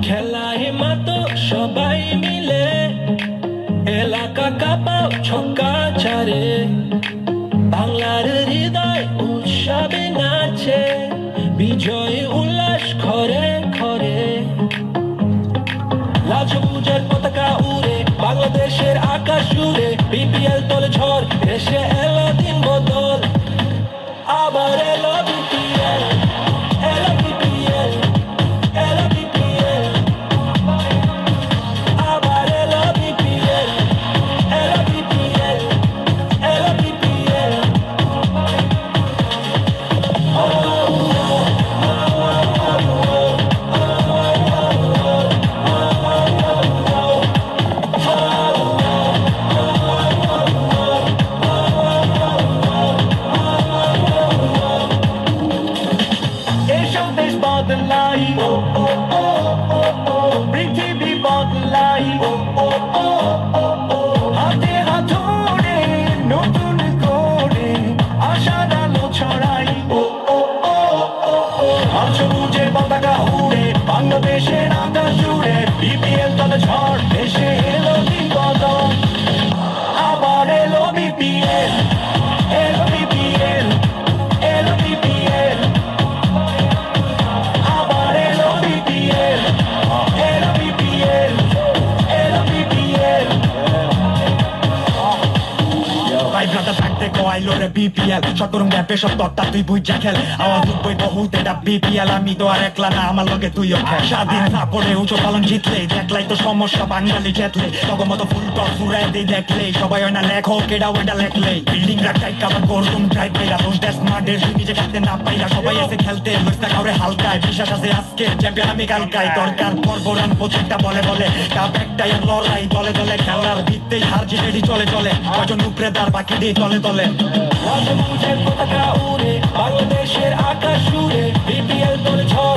খেলায় মাতো সবাই মিলে, এলাকা কাঁপাও ছক্কা ছাড়ে, বাংলার হৃদয় উৎসবে নাচে, বিজয় উল্লাস ঘরে ঘরে। লাল সবুজের পতাকা উড়ে, বাংলাদেশের আকাশ জুড়ে, বিপিএল তোলে ঝড়, দেশে এলো দিন বদল। আবার এলো বিপিএল, এলো বিপিএল, এলো বিপিএল। আবার এলো বিপিএল, এলো বিপিএল, এলো বিপিএল। এসব দেশ বদলাই, পৃথিবী বদলাই, হাতে হাত ধরে নতুন করে আশার আলো ছড়াই। লাল সবুজের পতাকা উড়ে, বাংলাদেশের আকাশ জুড়ে, বিপিএল তলে ঝড়, দেশে এলো দিন বদল। আবার এলো বিপিএল, এলো বিপিএল, এলো বিপিএল। আবার এলো বিপিএল, এলো বিপিএল, এলো বিপিএল। ভাই ব্রাদার থাকতে কয়াইলো রে বিপিএল, সকরম গ্যাপে সব তত্তা তুই বুঝা খেল। আওয়াজ উঠবই বহুত এটা বিপিএল, আমি তো আর একলা না, আমার লগে তুইও খেল। স্বাধীন না পড়ে উঁচু পালন জিতলে, দেখলাই তো সমস্যা বাঙালি চেতলে, তখন মতো ফুল টস ফুরাই দিয়ে দেখলে, সবাই হয় না লেখক এটা ওইটা লেখলে। বিল্ডিং রাখাই কাবার করতুম ট্রাই পাইরা, দোষ দেশ মাঠের নিজে কাটতে না পাইরা, সবাই এসে খেলতে লইস্তা কাউরে হালকায়, বিশ্বাস আছে আজকে চ্যাম্পিয়ন আমি কালকায়। দরকার পর্বরান প্রত্যেকটা বলে বলে, কাপ একটাই লড়াই দলে দলে, খেলার ভিত্তেই হার জিতেরই চলে চলে, কয়জন উপরে তার বাকি দিয়ে তলে তলে। লাল সবুজের পতাকা উড়ে, বাংলাদেশের আকাশ জুড়ে, বিপিএল তোলে ঝড়,